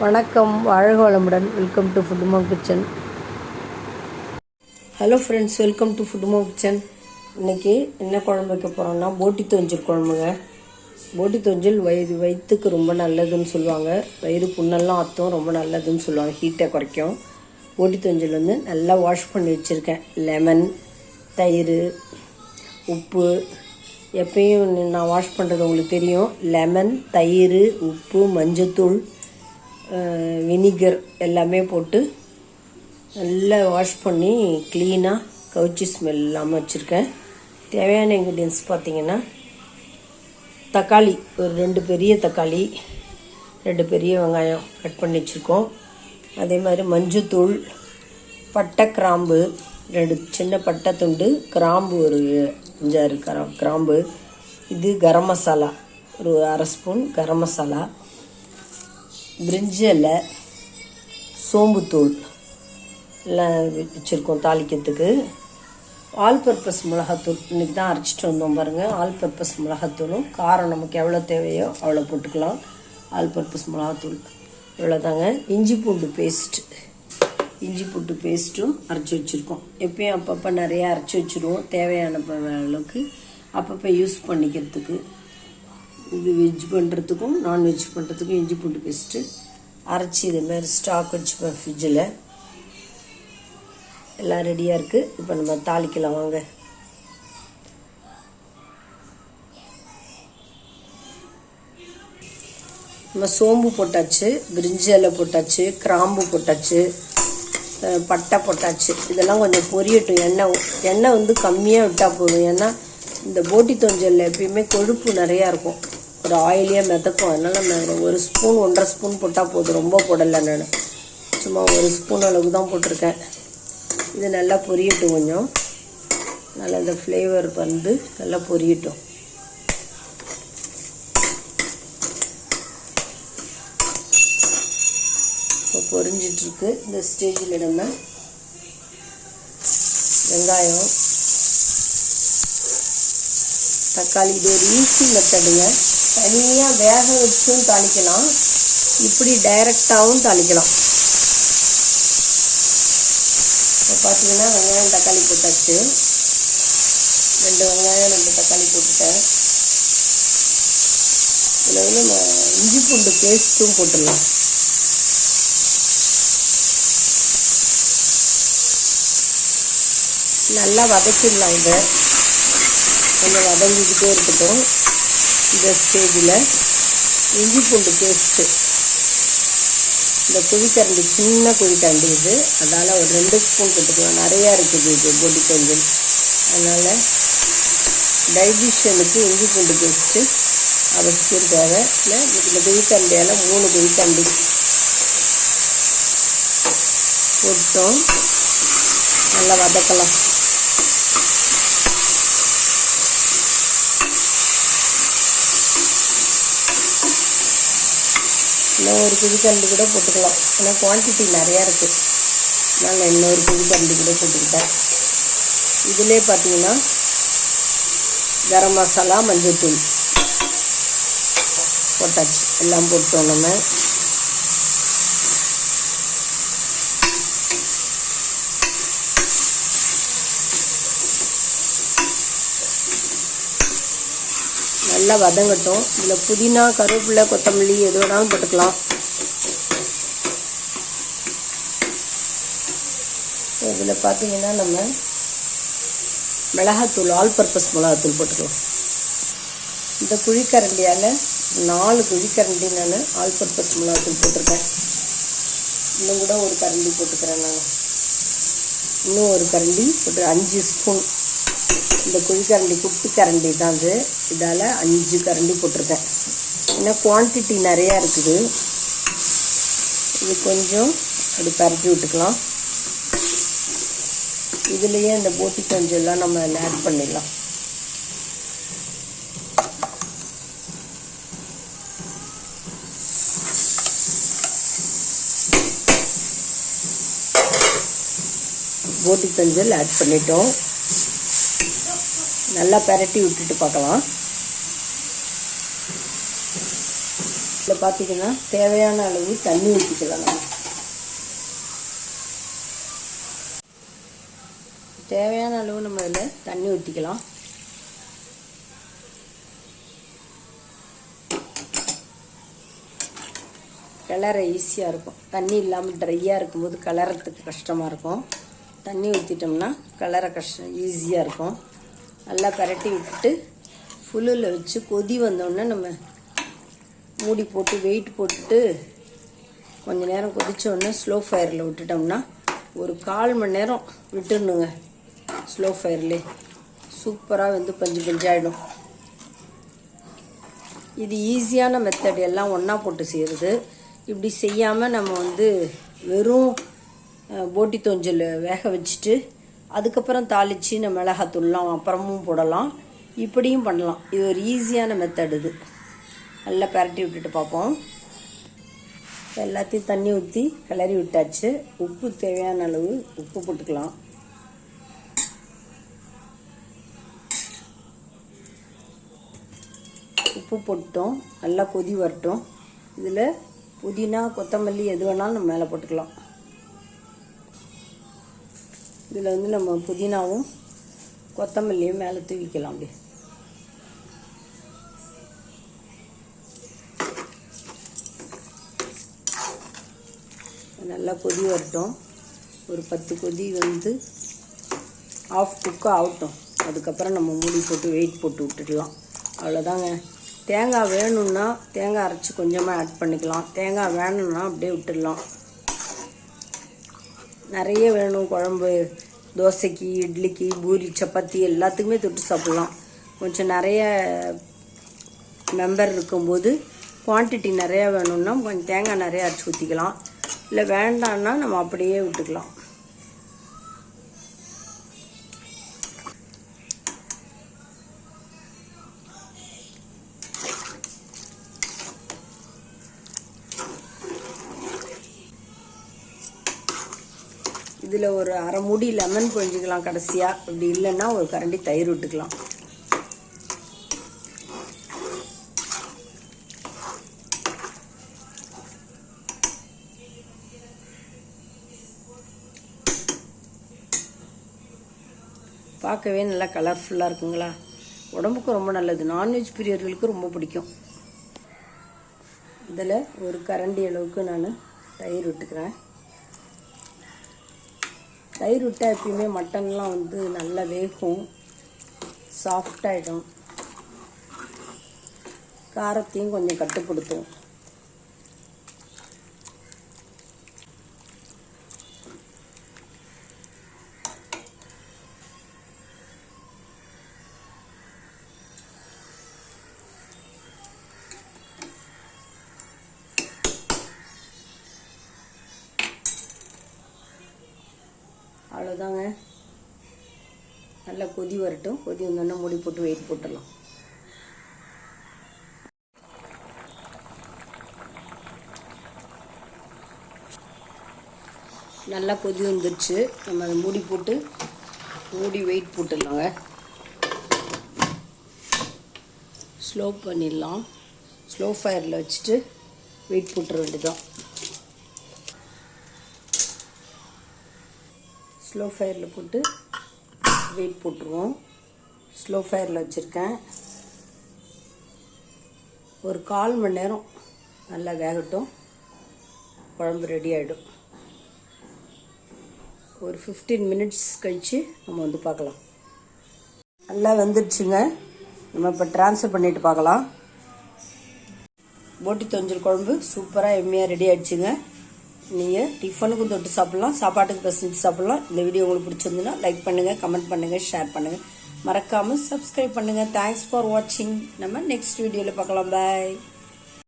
வணக்கம், வாழ்க வளமுடன். Welcome to Foodmo kitchen. Hello friends, welcome to Foodmo kitchen. இன்றைக்கி என்ன குழம்பு வைக்க போகிறோம்னா போட்டி தொஞ்சல் குழம்புங்க. போட்டி தொஞ்சல் வயிற்றுக்கு ரொம்ப நல்லதுன்னு சொல்லுவாங்க. வயிறு புண்ணெல்லாம் ஆற்றும், ரொம்ப நல்லதுன்னு சொல்லுவாங்க, ஹீட்டை குறைக்கும். போட்டி தொஞ்சல் நல்லா வாஷ் பண்ணி வச்சுருக்கேன். லெமன், தயிர், உப்பு. எப்பயும் நான் வாஷ் பண்ணுறது உங்களுக்கு தெரியும். லெமன், தயிர், உப்பு, மஞ்சத்தூள், வினிகர் எல்லாமே போட்டு நல்லா வாஷ் பண்ணி க்ளீனாக கவுச்சி ஸ்மெல் இல்லாமல் வச்சுருக்கேன். தேவையான இன்க்ரீடியன்ஸ் பார்த்திங்கன்னா, தக்காளி ஒரு 2 பெரிய தக்காளி, 2 பெரிய வெங்காயம் கட் பண்ணி வச்சுருக்கோம். அதே மாதிரி மஞ்சத்தூள், பட்டை, கிராம்பு 2 சின்ன பட்டை துண்டு, கிராம்பு ஒரு 5-6 கிராம்பு. இது கரம் மசாலா ஒரு 1/2 ஸ்பூன் கரம் மசாலா, பிரிஞ்சி இலை, சோம்புத்தூள் எல்லாம் வச்சுருக்கோம் தாளிக்கிறதுக்கு. ஆல் பர்பஸ் மிளகாத்தூள் இன்றைக்கி தான் அரைச்சிட்டு வந்தோம் பாருங்கள். ஆல் பர்பஸ் மிளகாத்தூளும் காரம் நமக்கு எவ்வளோ தேவையோ அவ்வளோ போட்டுக்கலாம். ஆல் பர்பஸ் மிளகாத்தூள் இவ்வளோதாங்க. இஞ்சி பூண்டு பேஸ்ட்டும் அரைச்சி வச்சுருக்கோம். எப்பயும் அப்பப்போ நிறையா அரைச்சி வச்சுருவோம், தேவையான அளவுக்கு அப்பப்போ யூஸ் பண்ணிக்கிறதுக்கு. இது வெஜ் பண்ணுறதுக்கும் நான்வெஜ் பண்ணுறதுக்கும் இஞ்சி பூண்டு பேஸ்ட்டு அரைச்சி இதுமாதிரி ஸ்டாக் வச்சுப்பேன் ஃப்ரிட்ஜில். எல்லாம் ரெடியாக இருக்குது. இப்போ நம்ம தாளிக்கலாம் வாங்க. நம்ம சோம்பு போட்டாச்சு, பிரிஞ்சி இலை போட்டாச்சு, கிராம்பு போட்டாச்சு, பட்டை போட்டாச்சு. இதெல்லாம் கொஞ்சம் பொரியட்டும். எண்ணெய் கம்மியாக விட்டால் போதும். ஏன்னா இந்த போட்டி தொஞ்சலில் எப்பயுமே கொழுப்பு நிறையா இருக்கும், ஒரு ஆயிலியாக மிதக்கும். அதனால் நான் 1 ஸ்பூன் 1.5 ஸ்பூன் போட்டால் போதும், ரொம்ப போடலை. நான் சும்மா 1 ஸ்பூன் அளவுக்கு தான் போட்டிருக்கேன். இது நல்லா பொரியட்டும். கொஞ்சம் நல்லா இந்த ஃப்ளேவர் நல்லா பொரியட்டும். இப்போ பொரிஞ்சிட்ருக்கு. இந்த ஸ்டேஜில் நம்ம வெங்காயம், தக்காளி, இது ஒரு ஈஸி மெத்தடுங்க. தனியாக வேக வச்சும் தாளிக்கலாம், இப்படி டைரெக்டாகவும் தாளிக்கலாம். இப்போ பார்த்தீங்கன்னா வெங்காயம் தக்காளி போட்டாச்சு. 2 வெங்காயம் 2 தக்காளி போட்டுட்டேன். இதில் நம்ம இஞ்சி பூண்டு பேஸ்ட்டும் போட்டுடலாம். நல்லா வதக்கிடலாம். இதை கொஞ்சம் வதங்கிக்கிட்டே இருக்கட்டும். இந்த ஸ்டேஜில் இஞ்சி பூண்டு பேஸ்ட்டு, இந்த குழிக்கரண்டி, சின்ன குழிக்கரண்டி இது, அதனால் ஒரு 2 ஸ்பூன் போட்டுக்கலாம். நிறையா இருக்குது இது போட்டி தொஞ்சல். அதனால் டைஜஷனுக்கு இஞ்சி பூண்டு பேஸ்ட்டு அவசியம் தேவை. இல்லை இந்த குழிக்கரண்டியால் 3 குழிக்கரண்டி போட்டோம். நல்லா வதக்கலாம். இன்னும் ஒரு குழிக்கரண்டி கூட போட்டுக்கலாம். ஏன்னா குவான்டிட்டி நிறையா இருக்குது, நான் இன்னொரு குழிக்கரண்டி கூட போட்டுக்கிட்டேன். இதிலே பார்த்தீங்கன்னா கரம் மசாலா, மஞ்சள்தூள் போட்டாச்சு. எல்லாம் போட்டோம். நம்ம நல்லா வதங்கட்டும். இதில் புதினா, கருவேப்பிலை, கொத்தமல்லி எது வேணாலும் போட்டுக்கலாம். இதில் பார்த்தீங்கன்னா நம்ம மிளகாத்தூள், ஆல் பர்பஸ் மிளகாத்தூள் போட்டுக்கலாம். இந்த குழிக்கரண்டியால் 4 குழிக்கரண்டி நான் ஆல் பர்பஸ் மிளகாத்தூள் போட்டிருக்கேன். இன்னும் கூட ஒரு கரண்டி போட்டுக்கிறேன். நான் இன்னும் ஒரு கரண்டி போட்டு 5 ஸ்பூன். இந்த குழிக்கரண்டி குட்டி கரண்டி தான் இது, இதால் 5 கரண்டி போட்டிருக்கேன். ஏன்னா குவான்டிட்டி நிறையா இருக்குது. இது கொஞ்சம் அப்படி பரப்பி விட்டுக்கலாம். இதுலேயே இந்த போட்டி தொஞ்சல்லாம் நம்ம ஆட் பண்ணிடலாம். போட்டி தொஞ்சல் ஆட் பண்ணிட்டோம். நல்லா பரட்டி விட்டுட்டு பார்க்கலாம். இதில் இதில் பார்த்திங்கன்னா தேவையான அளவு தண்ணி ஊற்றிக்கலாம். நம்ம தேவையான அளவு நம்ம இதில் தண்ணி ஊற்றிக்கலாம். கிளற ஈஸியாக இருக்கும். தண்ணி இல்லாமல் ட்ரையாக இருக்கும்போது கிளறத்துக்கு கஷ்டமாக இருக்கும். தண்ணி ஊற்றிட்டோம்னா கிளற ஈஸியாக இருக்கும். நல்லா பரட்டி விட்டுட்டு ஃபுல்லில் வச்சு கொதி வந்தோடனே நம்ம மூடி போட்டு வெயிட் போட்டுட்டு கொஞ்சம் நேரம் கொதித்தோடனே ஸ்லோ ஃபயரில் விட்டுட்டோம்னா ஒரு 1/4 மணி நேரம் விட்டுடணுங்க. ஸ்லோ ஃபயர்லேயே சூப்பராக வந்து பஞ்சு பஞ்சாயிடும். இது ஈஸியான மெத்தட், எல்லாம் ஒன்றா போட்டு செய்கிறது. இப்படி செய்யாமல் நம்ம வந்து வெறும் போட்டி தோஞ்சல் வேக வச்சுட்டு அதுக்கப்புறம் தாளித்து நம்ம மிளகாத்தூள்லாம் அப்புறமும் போடலாம், இப்படியும் பண்ணலாம். இது ஒரு ஈஸியான மெத்தட். இது நல்லா பரட்டி விட்டுட்டு பார்ப்போம். எல்லாத்தையும் தண்ணி ஊற்றி கிளறி விட்டாச்சு. உப்பு தேவையான அளவு உப்பு போட்டுக்கலாம். உப்பு போட்டோம். நல்லா கொதி வரட்டும். இதில் புதினா கொத்தமல்லி எது வேணாலும் நம்ம மேலே போட்டுக்கலாம். இதில் வந்து நம்ம புதினாவும் கொத்தமல்லியும் மேலே தூவிக்கலாம். அப்படி நல்லா கொதி வரட்டும். ஒரு 10 கொதி வந்து ஆஃப் குக் ஆகட்டும். அதுக்கப்புறம் நம்ம மூடி போட்டு வெயிட் போட்டு விட்டுடலாம். அவ்வளோதாங்க. தேங்காய் வேணும்னா தேங்காய் அரைச்சி கொஞ்சமாக ஆட் பண்ணிக்கலாம். தேங்காய் வேணும்னா அப்படியே விட்டுடலாம். நிறைய வேணும் குழம்பு, தோசைக்கு, இட்லிக்கு, பூரி, சப்பாத்தி எல்லாத்துக்குமே தொட்டு சாப்பிட்லாம். கொஞ்சம் நிறைய மெம்பர் இருக்கும்போது குவான்டிட்டி நிறையா வேணும்னா கொஞ்சம் தேங்காய் நிறையா அரைச்சி ஊற்றிக்கலாம். இல்லை வேண்டான்னா நம்ம அப்படியே விட்டுக்கலாம். இதில் ஒரு அரை மூடி லெமன் புழிஞ்சிக்கலாம் கடைசியாக. அப்படி இல்லைன்னா ஒரு கரண்டி தயிர் விட்டுக்கலாம். பார்க்கவே நல்லா கலர்ஃபுல்லாக இருக்குங்களா? உடம்புக்கு ரொம்ப நல்லது. நான்வெஜ் பிரியர்களுக்கு ரொம்ப பிடிக்கும். இதில் ஒரு கரண்டி அளவுக்கு நான் தயிர் விட்டுக்கிறேன். தயிர் விட்டால் எப்பயுமே மட்டன்லாம் வந்து நல்லா வேகும், சாஃப்டாகிடும், காரத்தையும் கொஞ்சம் கட்டுப்படுத்தும். அவ்வளோதாங்க. நல்லா கொதி வரட்டும். கொதி வந்தோன்னா மூடி போட்டு வெயிட் போட்டுடலாம். நல்லா கொதி வந்துடுச்சு. நம்ம அதை மூடி வெயிட் போட்டுடலாங்க. ஸ்லோ பண்ணிடலாம். ஸ்லோ ஃபயரில் வச்சுட்டு வெயிட் போட்டுற வேண்டியதான். ஸ்லோ ஃபயரில் போட்டு வெயிட் போட்டுருவோம். ஸ்லோ ஃபயரில் வச்சுருக்கேன். ஒரு 1/4 மணி நேரம் நல்லா வேகட்டும். குழம்பு ரெடி ஆகிடும். ஒரு 15 மினிட்ஸ் கழித்து நம்ம வந்து பார்க்கலாம். நல்லா வெந்துடுச்சுங்க. நம்ம இப்போ ட்ரான்ஸ்ஃபர் பண்ணிவிட்டு பார்க்கலாம். போட்டி தொஞ்சல் குழம்பு சூப்பராக எம்மையாக ரெடி ஆகிடுச்சுங்க. நீங்கள் டிஃபனுக்கும் தொட்டு சாப்பிட்லாம், சாப்பாட்டுக்கு பசஞ்சு சாப்பிட்லாம். இந்த வீடியோ உங்களுக்கு பிடிச்சிருந்துன்னா லைக் பண்ணுங்கள், கமெண்ட் பண்ணுங்கள், ஷேர் பண்ணுங்கள். மறக்காமல் சப்ஸ்கிரைப் பண்ணுங்கள். தேங்க்ஸ் ஃபார் வாட்சிங். நம்ம நெக்ஸ்ட் வீடியோவில் பார்க்கலாம். பாய்.